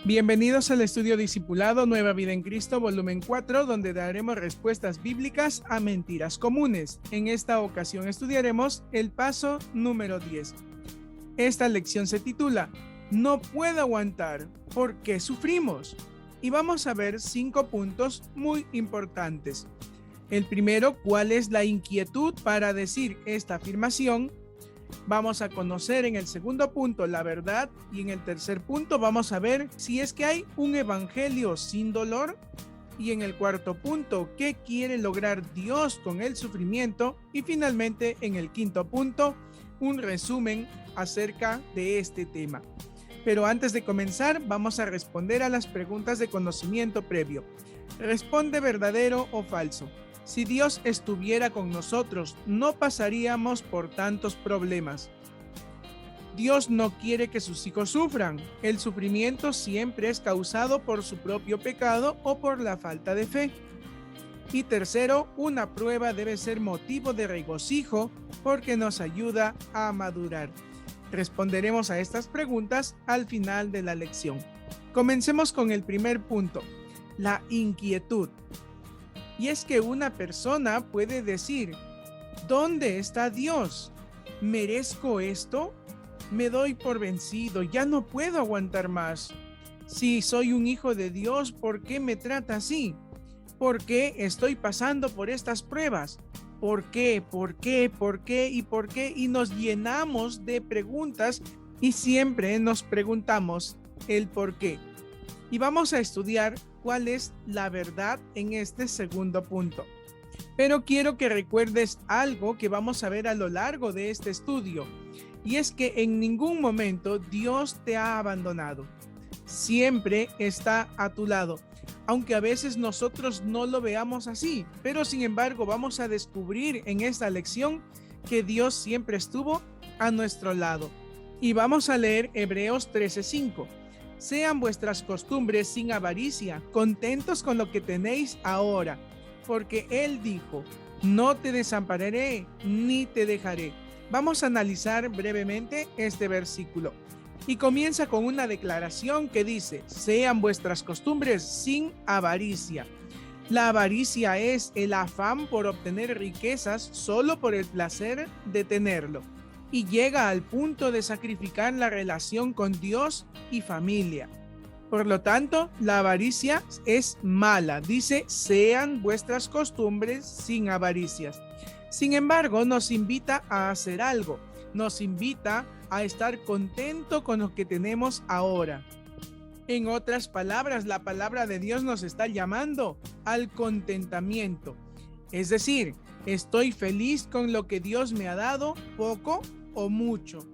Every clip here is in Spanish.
Bienvenidos al estudio discipulado Nueva Vida en Cristo, volumen 4, donde daremos respuestas bíblicas a mentiras comunes. En esta ocasión estudiaremos el paso número 10. Esta lección se titula No puedo aguantar, ¿por qué sufrimos? Y vamos a ver 5 puntos muy importantes. El primero, ¿cuál es la inquietud para decir esta afirmación? Vamos a conocer en el segundo punto la verdad y en el tercer punto vamos a ver si es que hay un evangelio sin dolor y en el cuarto punto qué quiere lograr Dios con el sufrimiento y finalmente en el quinto punto un resumen acerca de este tema. Pero antes de comenzar vamos a responder a las preguntas de conocimiento previo. Responde verdadero o falso. Si Dios estuviera con nosotros, no pasaríamos por tantos problemas. Dios no quiere que sus hijos sufran. El sufrimiento siempre es causado por su propio pecado o por la falta de fe. Y tercero, una prueba debe ser motivo de regocijo porque nos ayuda a madurar. Responderemos a estas preguntas al final de la lección. Comencemos con el primer punto, la inquietud. Y es que una persona puede decir, ¿dónde está Dios? ¿Merezco esto? Me doy por vencido, ya no puedo aguantar más. Si soy un hijo de Dios, ¿por qué me trata así? ¿Por qué estoy pasando por estas pruebas? ¿Por qué? ¿Por qué? ¿Por qué? ¿Y por qué? Y nos llenamos de preguntas y siempre nos preguntamos el por qué. Y vamos a estudiar cuál es la verdad en este segundo punto. Pero quiero que recuerdes algo que vamos a ver a lo largo de este estudio, y es que en ningún momento Dios te ha abandonado. Siempre está a tu lado, aunque a veces nosotros no lo veamos así, pero sin embargo vamos a descubrir en esta lección que Dios siempre estuvo a nuestro lado. Y vamos a leer Hebreos 13:5. Sean vuestras costumbres sin avaricia, contentos con lo que tenéis ahora, porque Él dijo, no te desampararé ni te dejaré. Vamos a analizar brevemente este versículo. Y comienza con una declaración que dice, sean vuestras costumbres sin avaricia. La avaricia es el afán por obtener riquezas solo por el placer de tenerlo. Y llega al punto de sacrificar la relación con Dios y familia. Por lo tanto, la avaricia es mala. Dice, sean vuestras costumbres sin avaricias. Sin embargo, nos invita a hacer algo. Nos invita a estar contento con lo que tenemos ahora. En otras palabras, la palabra de Dios nos está llamando al contentamiento. Es decir, estoy feliz con lo que Dios me ha dado, poco o mucho.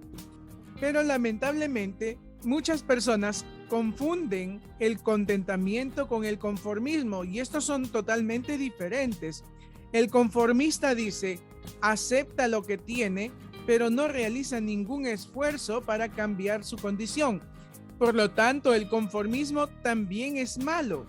Pero lamentablemente muchas personas confunden el contentamiento con el conformismo y estos son totalmente diferentes. El conformista dice, acepta lo que tiene, pero no realiza ningún esfuerzo para cambiar su condición. Por lo tanto, el conformismo también es malo.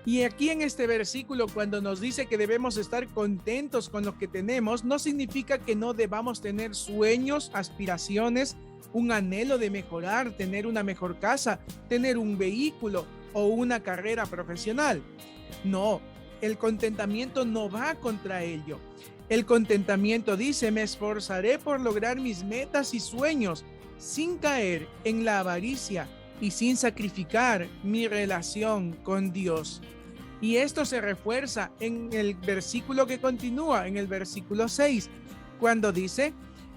Y aquí en este versículo, cuando nos dice que debemos estar contentos con lo que tenemos, no significa que no debamos tener sueños, aspiraciones, un anhelo de mejorar, tener una mejor casa, tener un vehículo o una carrera profesional. No, el contentamiento no va contra ello. El contentamiento dice, me esforzaré por lograr mis metas y sueños sin caer en la avaricia y sin sacrificar mi relación con Dios. Y esto se refuerza en el versículo que continúa, en el versículo 6, cuando dice,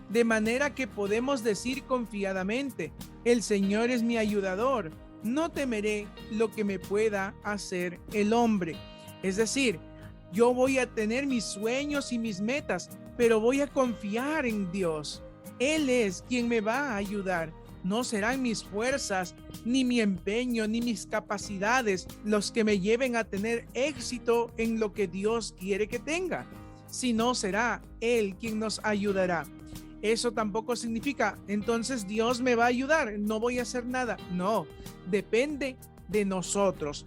de manera que podemos decir confiadamente, el Señor es mi ayudador, no temeré lo que me pueda hacer el hombre. Es decir, yo voy a tener mis sueños y mis metas, pero voy a confiar en Dios. Él es quien me va a ayudar. No serán mis fuerzas, ni mi empeño, ni mis capacidades los que me lleven a tener éxito en lo que Dios quiere que tenga, sino será Él quien nos ayudará. Eso tampoco significa, entonces Dios me va a ayudar, no voy a hacer nada. No, depende de nosotros.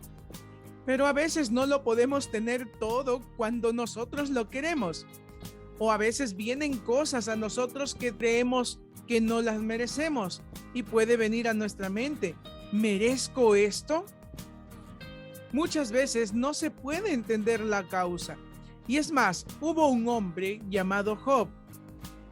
Pero a veces no lo podemos tener todo cuando nosotros lo queremos. O a veces vienen cosas a nosotros que creemos que no las merecemos y puede venir a nuestra mente. ¿Merezco esto? Muchas veces no se puede entender la causa. Y es más, hubo un hombre llamado Job.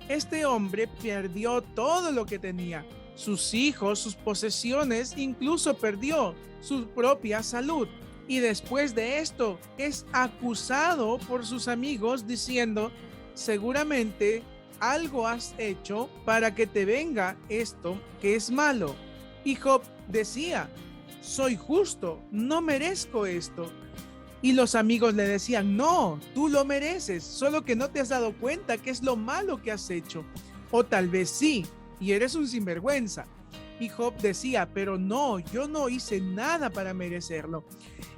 Este hombre perdió todo lo que tenía, sus hijos, sus posesiones, incluso perdió su propia salud. Y después de esto es acusado por sus amigos diciendo, seguramente algo has hecho para que te venga esto que es malo. Y Job decía, soy justo, no merezco esto. Y los amigos le decían, no, tú lo mereces, solo que no te has dado cuenta que es lo malo que has hecho. O tal vez sí, y eres un sinvergüenza. Y Job decía, pero no, yo no hice nada para merecerlo.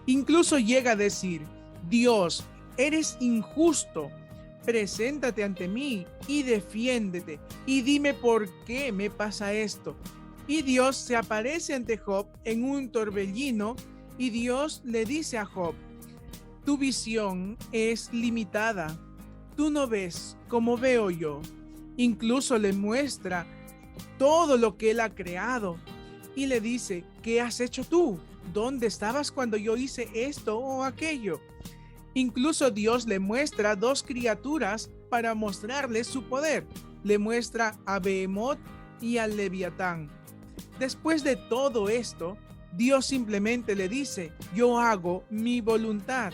Incluso llega a decir, Dios, eres injusto, preséntate ante mí y defiéndete y dime por qué me pasa esto. Y Dios se aparece ante Job en un torbellino y Dios le dice a Job, tu visión es limitada, tú no ves como veo yo. Incluso le muestra todo lo que él ha creado y le dice, ¿qué has hecho tú? ¿Dónde estabas cuando yo hice esto o aquello? Incluso Dios le muestra dos criaturas para mostrarle su poder. Le muestra a Behemoth y al Leviatán. Después de todo esto, Dios simplemente le dice, yo hago mi voluntad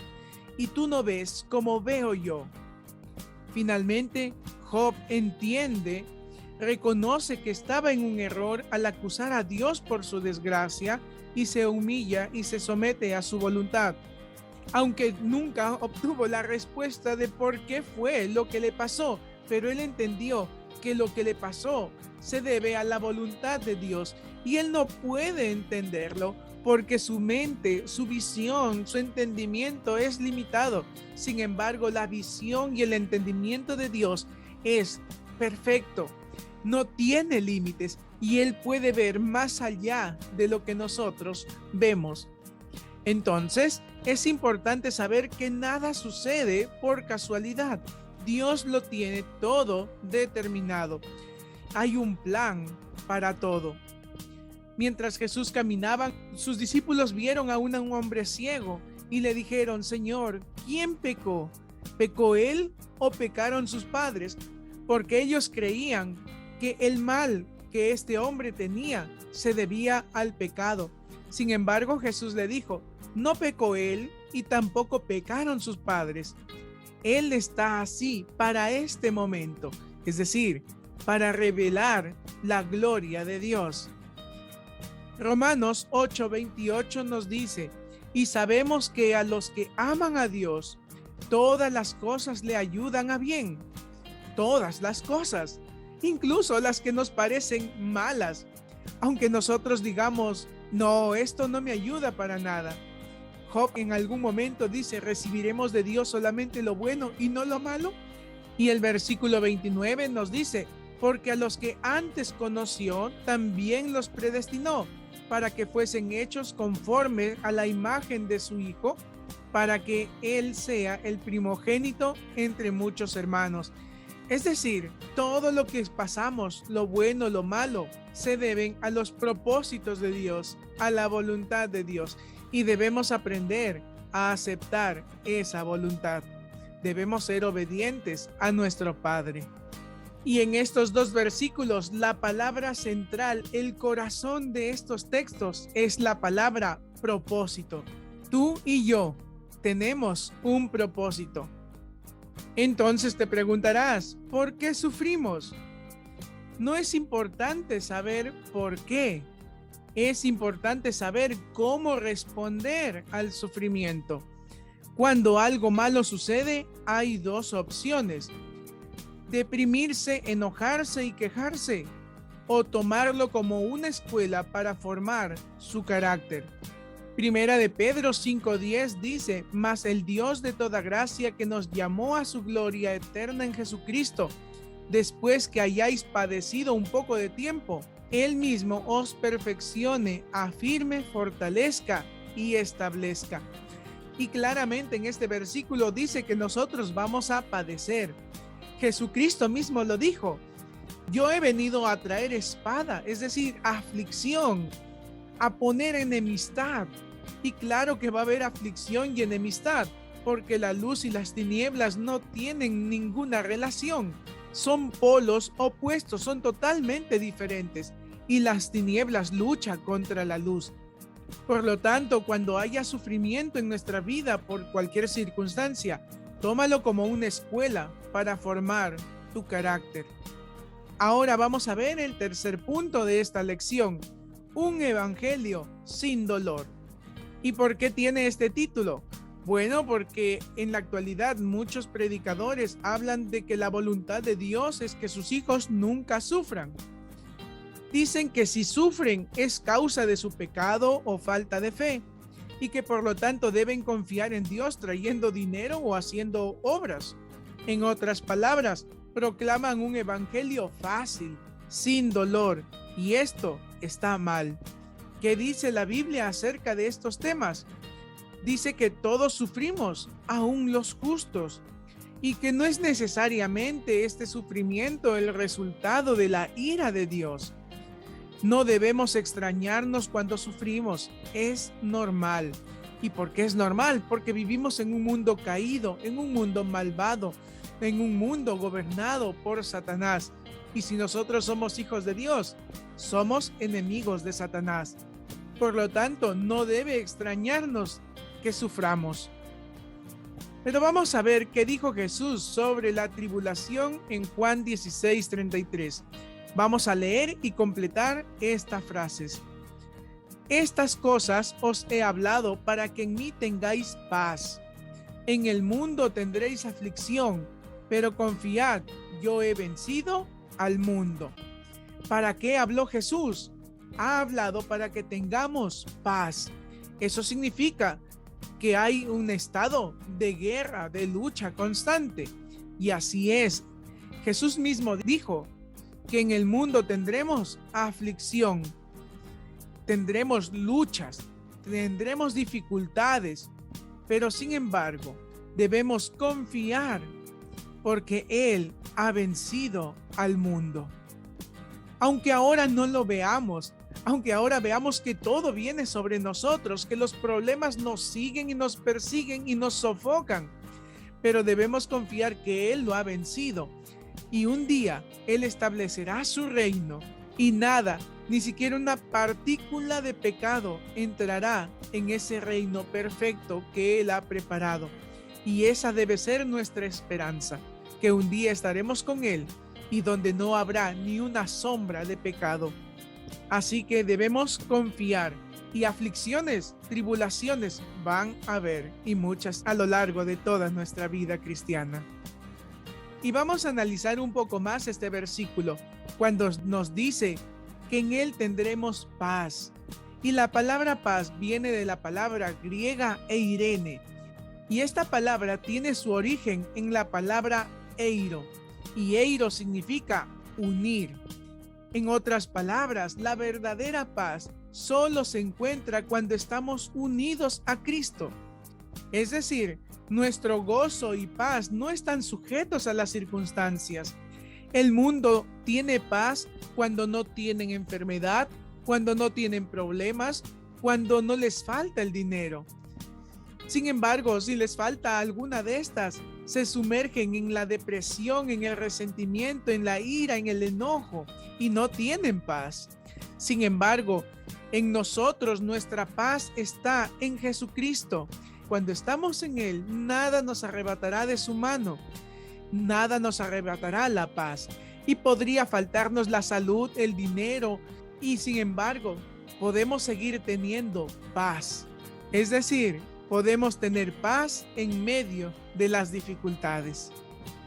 y tú no ves como veo yo. Finalmente, Job entiende, reconoce que estaba en un error al acusar a Dios por su desgracia y se humilla y se somete a su voluntad. Aunque nunca obtuvo la respuesta de por qué fue lo que le pasó, pero él entendió que lo que le pasó se debe a la voluntad de Dios y él no puede entenderlo porque su mente, su visión, su entendimiento es limitado. Sin embargo, la visión y el entendimiento de Dios es perfecto, no tiene límites y él puede ver más allá de lo que nosotros vemos. Entonces, es importante saber que nada sucede por casualidad. Dios lo tiene todo determinado. Hay un plan para todo. Mientras Jesús caminaba, sus discípulos vieron a un hombre ciego y le dijeron, Señor, ¿quién pecó? ¿Pecó él o pecaron sus padres? Porque ellos creían que el mal que este hombre tenía se debía al pecado. Sin embargo, Jesús le dijo, no pecó él y tampoco pecaron sus padres. Él está así para este momento, es decir, para revelar la gloria de Dios. Romanos 8:28 nos dice, y sabemos que a los que aman a Dios, todas las cosas le ayudan a bien. Todas las cosas, incluso las que nos parecen malas. Aunque nosotros digamos, no, esto no me ayuda para nada. Job en algún momento dice, ¿recibiremos de Dios solamente lo bueno y no lo malo? Y el versículo 29 nos dice, porque a los que antes conoció, también los predestinó, para que fuesen hechos conforme a la imagen de su Hijo, para que Él sea el primogénito entre muchos hermanos. Es decir, todo lo que pasamos, lo bueno, lo malo, se deben a los propósitos de Dios, a la voluntad de Dios. Y debemos aprender a aceptar esa voluntad. Debemos ser obedientes a nuestro Padre. Y en estos dos versículos, la palabra central, el corazón de estos textos es la palabra propósito. Tú y yo tenemos un propósito. Entonces te preguntarás, ¿por qué sufrimos? No es importante saber por qué. Es importante saber cómo responder al sufrimiento. Cuando algo malo sucede, hay dos opciones: deprimirse, enojarse y quejarse, o tomarlo como una escuela para formar su carácter. Primera de Pedro 5:10 dice, mas el Dios de toda gracia que nos llamó a su gloria eterna en Jesucristo, después que hayáis padecido un poco de tiempo, Él mismo os perfeccione, afirme, fortalezca y establezca. Y claramente en este versículo dice que nosotros vamos a padecer. Jesucristo mismo lo dijo, yo he venido a traer espada, es decir, aflicción, a poner enemistad. Y claro que va a haber aflicción y enemistad, porque la luz y las tinieblas no tienen ninguna relación. Son polos opuestos, son totalmente diferentes. Y las tinieblas luchan contra la luz. Por lo tanto, cuando haya sufrimiento en nuestra vida por cualquier circunstancia, tómalo como una escuela para formar tu carácter. Ahora vamos a ver el tercer punto de esta lección: un evangelio sin dolor. ¿Y por qué tiene este título? Bueno, porque en la actualidad muchos predicadores hablan de que la voluntad de Dios es que sus hijos nunca sufran. Dicen que si sufren es causa de su pecado o falta de fe, y que por lo tanto deben confiar en Dios trayendo dinero o haciendo obras. En otras palabras, proclaman un evangelio fácil, sin dolor, y esto está mal. ¿Qué dice la Biblia acerca de estos temas? Dice que todos sufrimos, aún los justos, y que no es necesariamente este sufrimiento el resultado de la ira de Dios. No debemos extrañarnos cuando sufrimos, es normal. ¿Y por qué es normal? Porque vivimos en un mundo caído, en un mundo malvado, en un mundo gobernado por Satanás. Y si nosotros somos hijos de Dios, somos enemigos de Satanás. Por lo tanto, no debe extrañarnos que suframos. Pero vamos a ver qué dijo Jesús sobre la tribulación en Juan 16:33. Vamos a leer y completar estas frases. Estas cosas os he hablado para que en mí tengáis paz. En el mundo tendréis aflicción, pero confiad, yo he vencido al mundo. ¿Para qué habló Jesús? Ha hablado para que tengamos paz. Eso significa que hay un estado de guerra, de lucha constante. Y así es. Jesús mismo dijo que en el mundo tendremos aflicción, tendremos luchas, tendremos dificultades, pero sin embargo debemos confiar porque Él ha vencido al mundo. Aunque ahora no lo veamos, aunque ahora veamos que todo viene sobre nosotros, que los problemas nos siguen y nos persiguen y nos sofocan, pero debemos confiar que Él lo ha vencido. Y un día Él establecerá su reino y nada, ni siquiera una partícula de pecado entrará en ese reino perfecto que Él ha preparado. Y esa debe ser nuestra esperanza, que un día estaremos con Él y donde no habrá ni una sombra de pecado. Así que debemos confiar, y aflicciones, tribulaciones van a haber, y muchas a lo largo de toda nuestra vida cristiana. Y vamos a analizar un poco más este versículo, cuando nos dice que en Él tendremos paz. Y la palabra paz viene de la palabra griega eirene. Y esta palabra tiene su origen en la palabra eiro. Y eiro significa unir. En otras palabras, la verdadera paz solo se encuentra cuando estamos unidos a Cristo. Es decir, nuestro gozo y paz no están sujetos a las circunstancias. El mundo tiene paz cuando no tienen enfermedad, cuando no tienen problemas, cuando no les falta el dinero. Sin embargo, si les falta alguna de estas, se sumergen en la depresión, en el resentimiento, en la ira, en el enojo y no tienen paz. Sin embargo, en nosotros nuestra paz está en Jesucristo. Cuando estamos en Él, nada nos arrebatará de su mano, nada nos arrebatará la paz. Y podría faltarnos la salud, el dinero, y sin embargo, podemos seguir teniendo paz. Es decir, podemos tener paz en medio de las dificultades.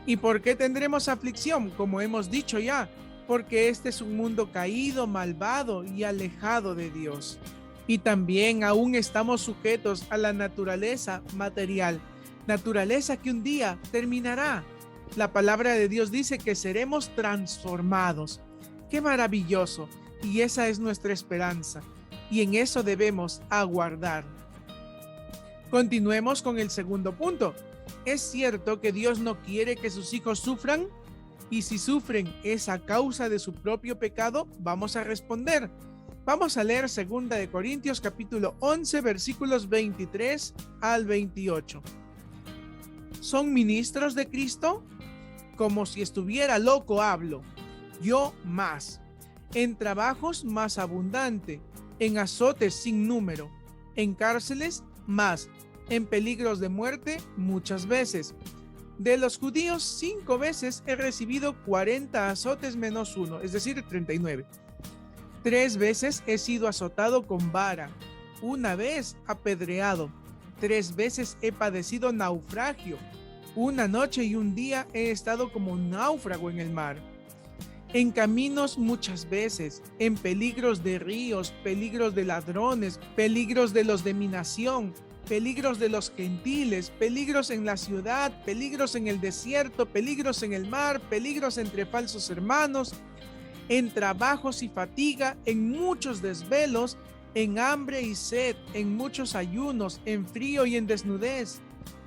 ¿Y por qué tendremos aflicción? Como hemos dicho ya, porque este es un mundo caído, malvado y alejado de Dios. Y también aún estamos sujetos a la naturaleza material, naturaleza que un día terminará. La palabra de Dios dice que seremos transformados. ¡Qué maravilloso! Y esa es nuestra esperanza. Y en eso debemos aguardar. Continuemos con el segundo punto. ¿Es cierto que Dios no quiere que sus hijos sufran? Y si sufren es a causa de su propio pecado, vamos a responder. Vamos a leer 2 de Corintios capítulo 11 versículos 23 al 28. ¿Son ministros de Cristo? Como si estuviera loco hablo. Yo más. En trabajos más abundante, en azotes sin número, en cárceles más, en peligros de muerte muchas veces. De los judíos 5 veces he recibido 40 azotes menos 1, es decir, 39. 3 veces he sido azotado con vara, 1 vez apedreado, 3 veces he padecido naufragio, 1 noche y 1 día he estado como un náufrago en el mar. En caminos muchas veces, en peligros de ríos, peligros de ladrones, peligros de los de mi nación, peligros de los gentiles, peligros en la ciudad, peligros en el desierto, peligros en el mar, peligros entre falsos hermanos, en trabajos y fatiga, en muchos desvelos, en hambre y sed, en muchos ayunos, en frío y en desnudez.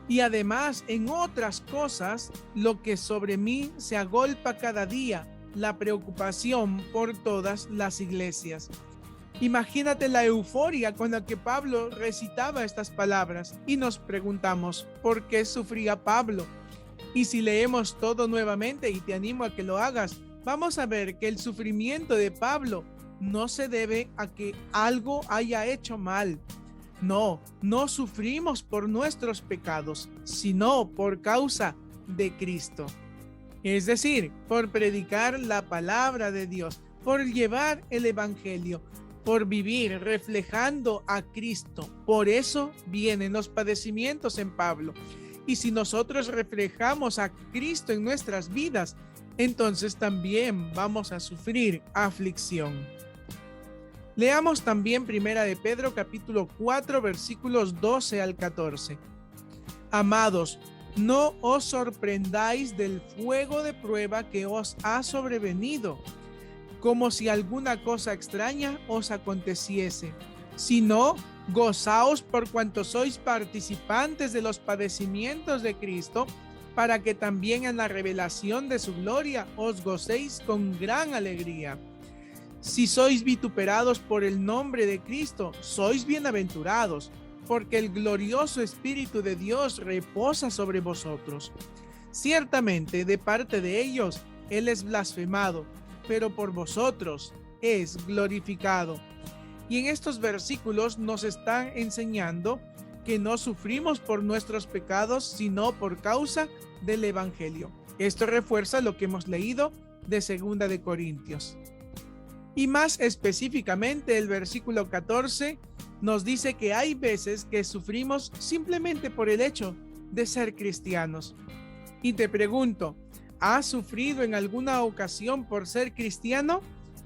Y además en otras cosas, lo que sobre mí se agolpa cada día, la preocupación por todas las iglesias. Imagínate la euforia con la que Pablo recitaba estas palabras y nos preguntamos, ¿por qué sufría Pablo? Y si leemos todo nuevamente, y te animo a que lo hagas, vamos a ver que el sufrimiento de Pablo no se debe a que algo haya hecho mal. No sufrimos por nuestros pecados, sino por causa de Cristo. Es decir, por predicar la palabra de Dios, por llevar el evangelio, por vivir reflejando a Cristo. Por eso vienen los padecimientos en Pablo. Y si nosotros reflejamos a Cristo en nuestras vidas, entonces también vamos a sufrir aflicción. Leamos también 1 de Pedro capítulo 4 versículos 12 al 14. Amados, no os sorprendáis del fuego de prueba que os ha sobrevenido, como si alguna cosa extraña os aconteciese, sino gozaos por cuanto sois participantes de los padecimientos de Cristo, para que también en la revelación de su gloria os gocéis con gran alegría. Si sois vituperados por el nombre de Cristo, sois bienaventurados, porque el glorioso Espíritu de Dios reposa sobre vosotros. Ciertamente, de parte de ellos, Él es blasfemado, pero por vosotros es glorificado. Y en estos versículos nos están enseñando que no sufrimos por nuestros pecados, sino por causa del Evangelio. Esto refuerza lo que hemos leído de 2 de Corintios. Y más específicamente el versículo 14 nos dice que hay veces que sufrimos simplemente por el hecho de ser cristianos. Y te pregunto, ¿has sufrido en alguna ocasión por ser cristiano?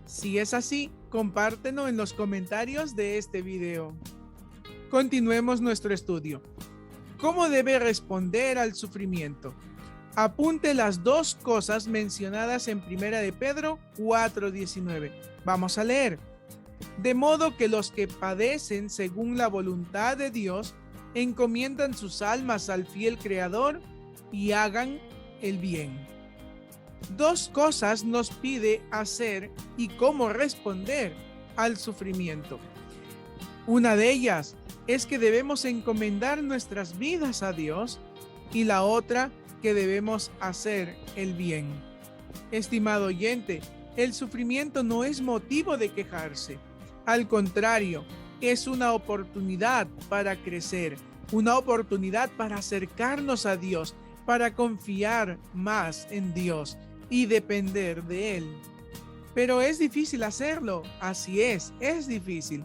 Si es así, compártelo en los comentarios de este video. Continuemos nuestro estudio. ¿Cómo debe responder al sufrimiento? Apunte las 2 cosas mencionadas en 1 de Pedro 4:19. Vamos a leer. De modo que los que padecen según la voluntad de Dios encomiendan sus almas al fiel Creador y hagan el bien. 2 cosas nos pide hacer y cómo responder al sufrimiento. Una de ellas es que debemos encomendar nuestras vidas a Dios, y la otra que debemos hacer el bien. Estimado oyente, el sufrimiento no es motivo de quejarse. Al contrario, es una oportunidad para crecer, una oportunidad para acercarnos a Dios, para confiar más en Dios y depender de Él. Pero es difícil hacerlo, así es difícil.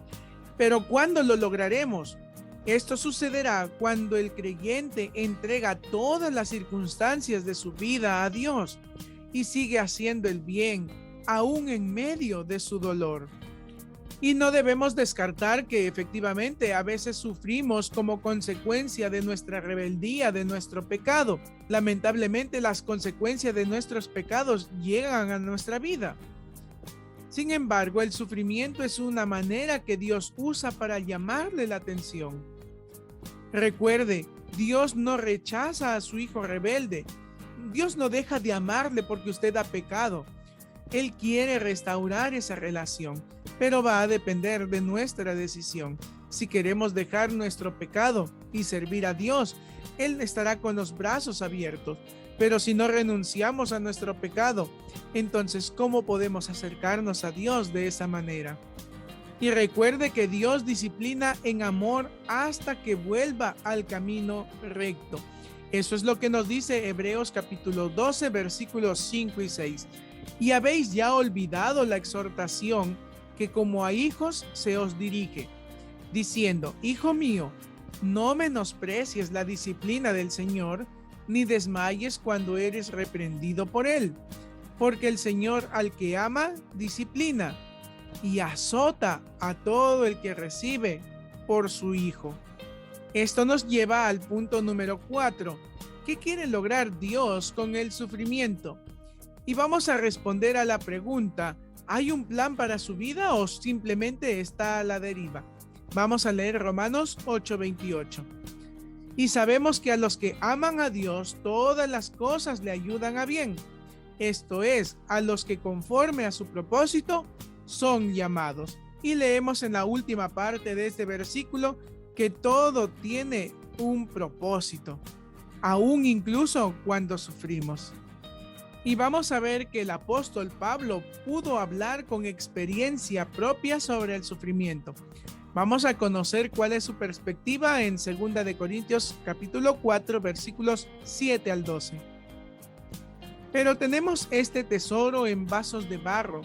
Pero ¿cuándo lo lograremos? Esto sucederá cuando el creyente entrega todas las circunstancias de su vida a Dios y sigue haciendo el bien, aún en medio de su dolor. Y no debemos descartar que efectivamente a veces sufrimos como consecuencia de nuestra rebeldía, de nuestro pecado. Lamentablemente las consecuencias de nuestros pecados llegan a nuestra vida. Sin embargo, el sufrimiento es una manera que Dios usa para llamarle la atención. Recuerde, Dios no rechaza a su hijo rebelde. Dios no deja de amarle porque usted ha pecado. Él quiere restaurar esa relación. pero va a depender de nuestra decisión. Si queremos dejar nuestro pecado y servir a Dios, Él estará con los brazos abiertos. Pero si no renunciamos a nuestro pecado, entonces ¿cómo podemos acercarnos a Dios de esa manera? Y recuerde que Dios disciplina en amor hasta que vuelva al camino recto. Eso es lo que nos dice Hebreos capítulo 12, versículos 5 y 6. Y habéis ya olvidado la exhortación que como a hijos se os dirige, diciendo: Hijo mío, no menosprecies la disciplina del Señor, ni desmayes cuando eres reprendido por Él, porque el Señor al que ama, disciplina, y azota a todo el que recibe por su Hijo. Esto nos lleva al punto número 4. ¿Qué quiere lograr Dios con el sufrimiento? Y vamos a responder a la pregunta: ¿hay un plan para su vida o simplemente está a la deriva? Vamos a leer Romanos 8:28. Y sabemos que a los que aman a Dios, todas las cosas le ayudan a bien. Esto es, a los que conforme a su propósito son llamados. Y leemos en la última parte de este versículo que todo tiene un propósito, aún incluso cuando sufrimos. Y vamos a ver que el apóstol Pablo pudo hablar con experiencia propia sobre el sufrimiento. Vamos a conocer cuál es su perspectiva en 2 de Corintios capítulo 4 versículos 7 al 12. Pero tenemos este tesoro en vasos de barro,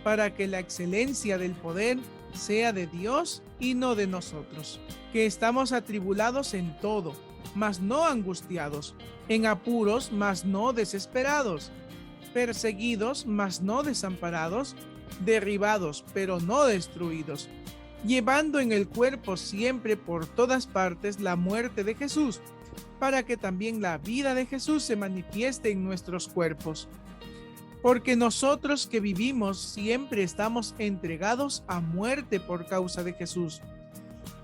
para que la excelencia del poder sea de Dios y no de nosotros, que estamos atribulados en todo, mas no angustiados, en apuros, mas no desesperados, perseguidos, mas no desamparados, derribados, pero no destruidos, llevando en el cuerpo siempre por todas partes la muerte de Jesús, para que también la vida de Jesús se manifieste en nuestros cuerpos. Porque nosotros que vivimos siempre estamos entregados a muerte por causa de Jesús,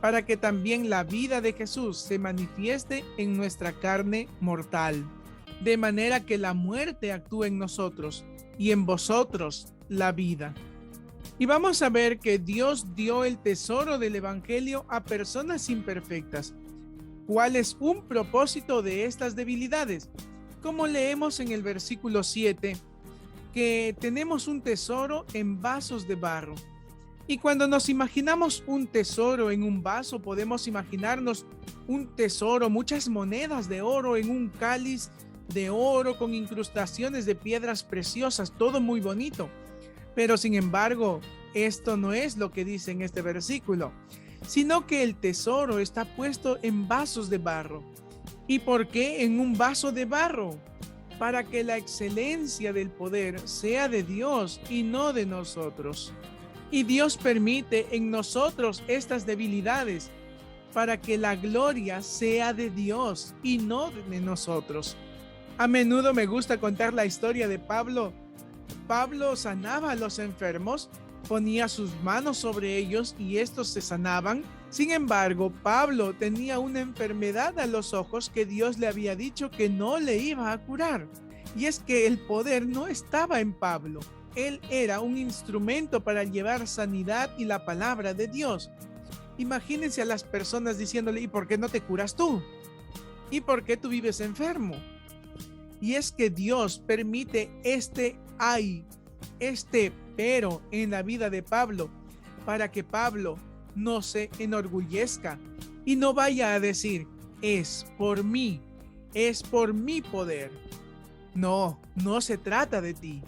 para que también la vida de Jesús se manifieste en nuestra carne mortal, de manera que la muerte actúe en nosotros y en vosotros la vida. Y vamos a ver que Dios dio el tesoro del Evangelio a personas imperfectas. ¿Cuál es un propósito de estas debilidades? Como leemos en el versículo 7, que tenemos un tesoro en vasos de barro. Y cuando nos imaginamos un tesoro en un vaso, podemos imaginarnos un tesoro, muchas monedas de oro en un cáliz de oro con incrustaciones de piedras preciosas, todo muy bonito. Pero sin embargo, esto no es lo que dice en este versículo, sino que el tesoro está puesto en vasos de barro. ¿Y por qué en un vaso de barro? Para que la excelencia del poder sea de Dios y no de nosotros. Y Dios permite en nosotros estas debilidades para que la gloria sea de Dios y no de nosotros. A menudo me gusta contar la historia de Pablo. Pablo sanaba a los enfermos, ponía sus manos sobre ellos y estos se sanaban. Sin embargo, Pablo tenía una enfermedad a los ojos que Dios le había dicho que no le iba a curar. Y es que el poder no estaba en Pablo. Él era un instrumento para llevar sanidad y la palabra de Dios. Imagínense a las personas diciéndole: ¿y por qué no te curas tú? ¿Y por qué tú vives enfermo? Y es que Dios permite este pero en la vida de Pablo, para que Pablo no se enorgullezca y no vaya a decir: es por mí, es por mi poder. No, no se trata de ti.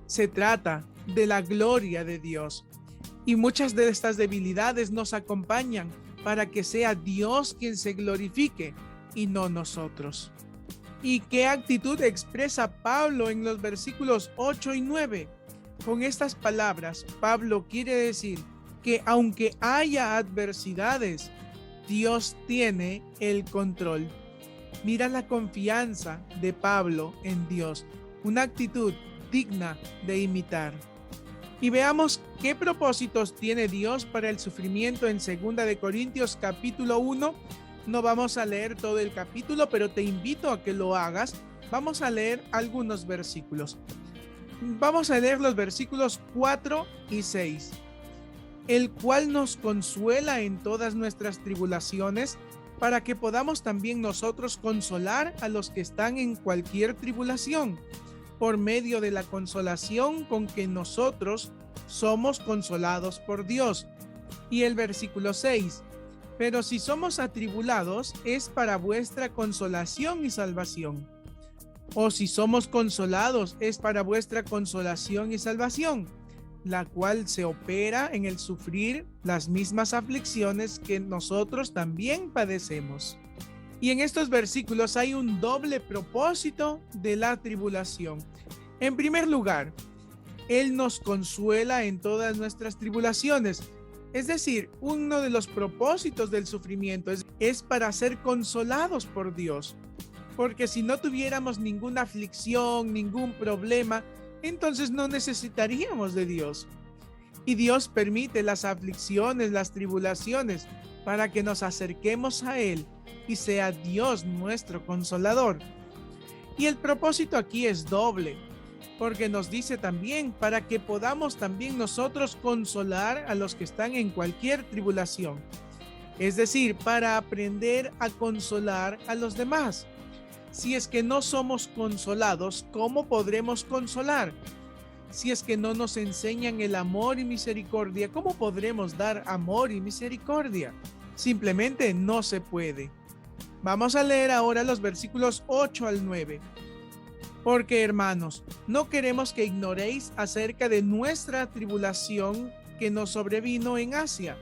Se trata de la gloria de Dios. Y muchas de estas debilidades nos acompañan para que sea Dios quien se glorifique y no nosotros. ¿Y qué actitud expresa Pablo en los versículos 8 y 9? Con estas palabras, Pablo quiere decir que aunque haya adversidades, Dios tiene el control. Mira la confianza de Pablo en Dios, una actitud digna de imitar. Y veamos qué propósitos tiene Dios para el sufrimiento en 2 de Corintios capítulo 1. No vamos a leer todo el capítulo, pero te invito a que lo hagas. Vamos a leer algunos versículos. Vamos a leer los versículos 4 y 6. el cual nos consuela en todas nuestras tribulaciones, para que podamos también nosotros consolar a los que están en cualquier tribulación, por medio de la consolación con que nosotros somos consolados por Dios. Y el versículo 6, pero si somos atribulados, es para vuestra consolación y salvación. O si somos consolados, es para vuestra consolación y salvación, la cual se opera en el sufrir las mismas aflicciones que nosotros también padecemos. Y en estos versículos hay un doble propósito de la tribulación. En primer lugar, Él nos consuela en todas nuestras tribulaciones. Es decir, uno de los propósitos del sufrimiento es para ser consolados por Dios. Porque si no tuviéramos ninguna aflicción, ningún problema, entonces no necesitaríamos de Dios. Y Dios permite las aflicciones, las tribulaciones, para que nos acerquemos a Él y sea Dios nuestro consolador. Y el propósito aquí es doble, porque nos dice también para que podamos también nosotros consolar a los que están en cualquier tribulación. Es decir, para aprender a consolar a los demás. Si es que no somos consolados, ¿cómo podremos consolar? Si es que no nos enseñan el amor y misericordia, ¿cómo podremos dar amor y misericordia? Simplemente no se puede. Vamos a leer ahora los versículos 8 al 9. Porque, hermanos, no queremos que ignoréis acerca de nuestra tribulación que nos sobrevino en Asia,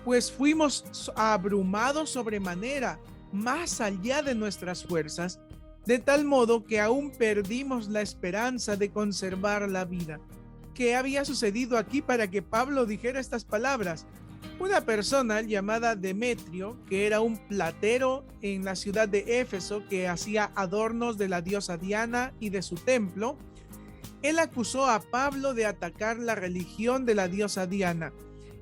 pues fuimos abrumados sobremanera, más allá de nuestras fuerzas, de tal modo que aún perdimos la esperanza de conservar la vida. ¿Qué había sucedido aquí para que Pablo dijera estas palabras? Una persona llamada Demetrio, que era un platero en la ciudad de Éfeso, que hacía adornos de la diosa Diana y de su templo, él acusó a Pablo de atacar la religión de la diosa Diana.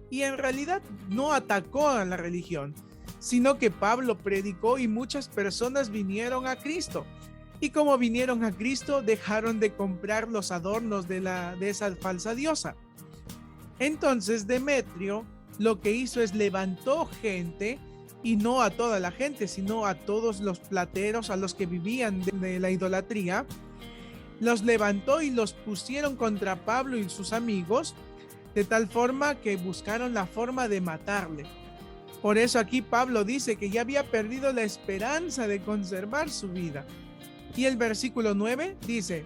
Y en realidad no atacó a la religión, sino que Pablo predicó y muchas personas vinieron a Cristo. Y como vinieron a Cristo, dejaron de comprar los adornos de esa falsa diosa. Entonces Demetrio lo que hizo es levantó gente, y no a toda la gente, sino a todos los plateros, a los que vivían de la idolatría. Los levantó y los pusieron contra Pablo y sus amigos, de tal forma que buscaron la forma de matarle. Por eso aquí Pablo dice que ya había perdido la esperanza de conservar su vida. Y el versículo 9 dice,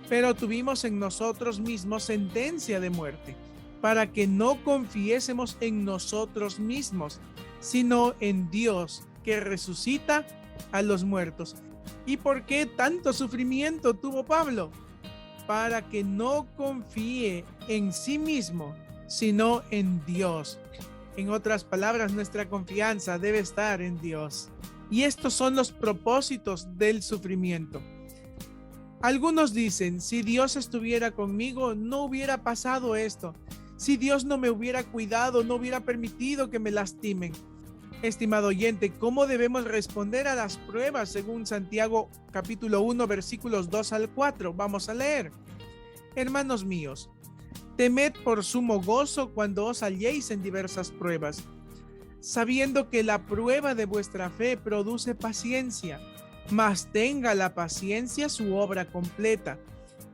pero tuvimos en nosotros mismos sentencia de muerte, para que no confiésemos en nosotros mismos, sino en Dios, que resucita a los muertos. ¿Y por qué tanto sufrimiento tuvo Pablo? Para que no confíe en sí mismo, sino en Dios. En otras palabras, nuestra confianza debe estar en Dios. Y estos son los propósitos del sufrimiento. Algunos dicen, si Dios estuviera conmigo, no hubiera pasado esto. Si Dios no me hubiera cuidado, no hubiera permitido que me lastimen. Estimado oyente, ¿cómo debemos responder a las pruebas según Santiago capítulo 1 versículos 2 al 4? Vamos a leer. Hermanos míos, temed por sumo gozo cuando os halléis en diversas pruebas, sabiendo que la prueba de vuestra fe produce paciencia, mas tenga la paciencia su obra completa,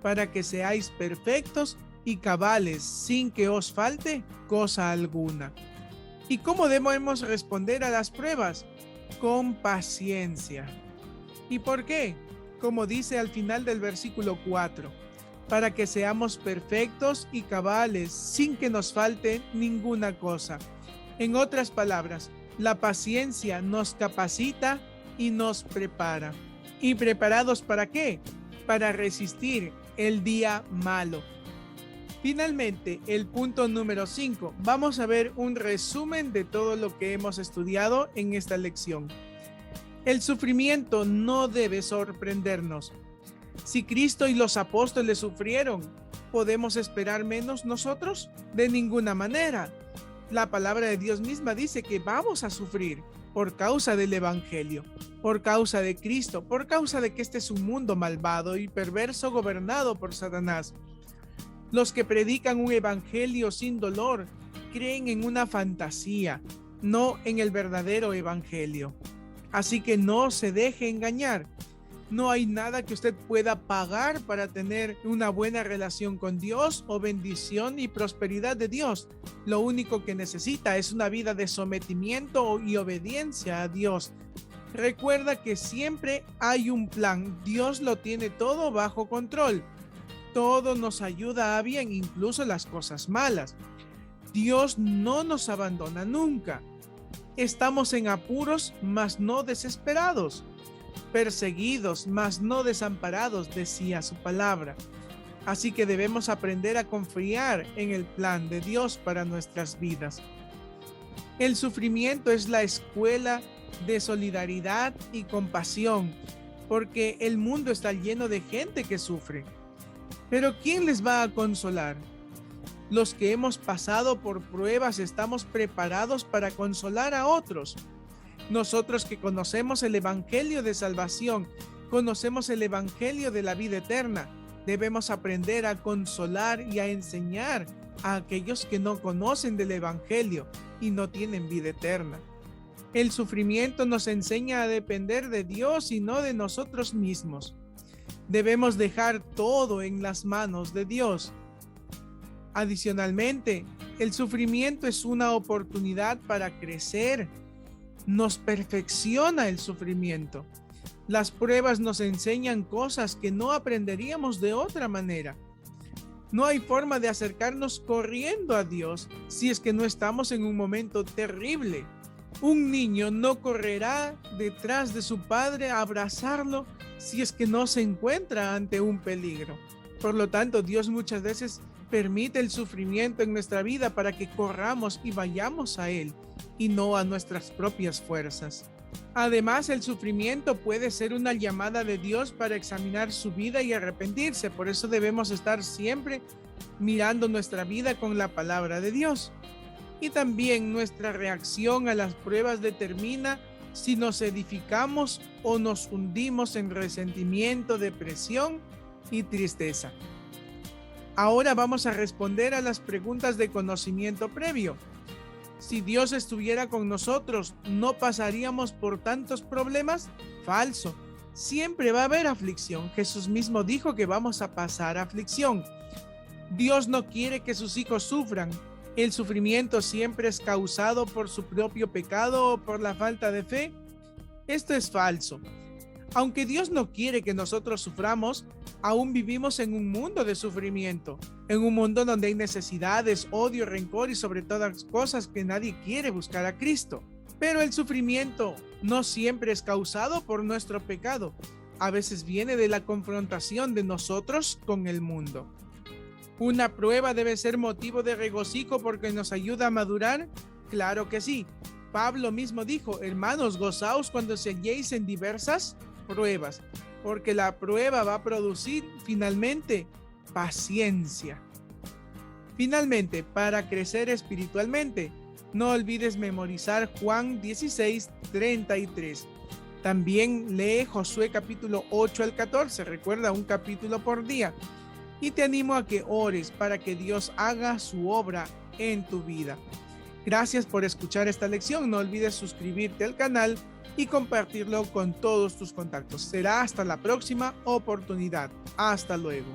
para que seáis perfectos y cabales, sin que os falte cosa alguna. ¿Y cómo debemos responder a las pruebas? Con paciencia. ¿Y por qué? Como dice al final del versículo 4, para que seamos perfectos y cabales, sin que nos falte ninguna cosa. En otras palabras, la paciencia nos capacita y nos prepara. ¿Y preparados para qué? Para resistir el día malo. Finalmente, el punto número 5. Vamos a ver un resumen de todo lo que hemos estudiado en esta lección. El sufrimiento no debe sorprendernos. Si Cristo y los apóstoles sufrieron, ¿podemos esperar menos nosotros? De ninguna manera. La palabra de Dios misma dice que vamos a sufrir por causa del Evangelio, por causa de Cristo, por causa de que este es un mundo malvado y perverso gobernado por Satanás. Los que predican un evangelio sin dolor, creen en una fantasía, no en el verdadero evangelio. Así que no se deje engañar. No hay nada que usted pueda pagar para tener una buena relación con Dios o bendición y prosperidad de Dios. Lo único que necesita es una vida de sometimiento y obediencia a Dios. Recuerda que siempre hay un plan. Dios lo tiene todo bajo control. Todo nos ayuda a bien, incluso las cosas malas. Dios no nos abandona nunca. Estamos en apuros, mas no desesperados. Perseguidos, mas no desamparados, decía su palabra. Así que debemos aprender a confiar en el plan de Dios para nuestras vidas. El sufrimiento es la escuela de solidaridad y compasión, porque el mundo está lleno de gente que sufre. Pero ¿quién les va a consolar? Los que hemos pasado por pruebas estamos preparados para consolar a otros. Nosotros que conocemos el Evangelio de salvación, conocemos el Evangelio de la vida eterna, debemos aprender a consolar y a enseñar a aquellos que no conocen del Evangelio y no tienen vida eterna. El sufrimiento nos enseña a depender de Dios y no de nosotros mismos. Debemos dejar todo en las manos de Dios. Adicionalmente, el sufrimiento es una oportunidad para crecer. Nos perfecciona el sufrimiento. Las pruebas nos enseñan cosas que no aprenderíamos de otra manera. No hay forma de acercarnos corriendo a Dios si es que no estamos en un momento terrible. Un niño no correrá detrás de su padre a abrazarlo si es que no se encuentra ante un peligro. Por lo tanto, Dios muchas veces permite el sufrimiento en nuestra vida para que corramos y vayamos a Él y no a nuestras propias fuerzas. Además, el sufrimiento puede ser una llamada de Dios para examinar su vida y arrepentirse. Por eso debemos estar siempre mirando nuestra vida con la palabra de Dios. Y también nuestra reacción a las pruebas determina si nos edificamos o nos hundimos en resentimiento, depresión y tristeza. Ahora vamos a responder a las preguntas de conocimiento previo. Si Dios estuviera con nosotros, ¿no pasaríamos por tantos problemas? Falso. Siempre va a haber aflicción. Jesús mismo dijo que vamos a pasar aflicción. Dios no quiere que sus hijos sufran. El sufrimiento siempre es causado por su propio pecado o por la falta de fe. Esto es falso. Aunque Dios no quiere que nosotros suframos, aún vivimos en un mundo de sufrimiento, en un mundo donde hay necesidades, odio, rencor y sobre todas cosas que nadie quiere buscar a Cristo. Pero el sufrimiento no siempre es causado por nuestro pecado. A veces viene de la confrontación de nosotros con el mundo. ¿Una prueba debe ser motivo de regocijo porque nos ayuda a madurar? Claro que sí. Pablo mismo dijo: hermanos, gozaos cuando se halléis en diversas pruebas, porque la prueba va a producir finalmente paciencia. Finalmente, para crecer espiritualmente, no olvides memorizar Juan 16:33. También lee Josué capítulo 8 al 14, recuerda, un capítulo por día. Y te animo a que ores para que Dios haga su obra en tu vida. Gracias por escuchar esta lección. No olvides suscribirte al canal y compartirlo con todos tus contactos. Será hasta la próxima oportunidad. Hasta luego.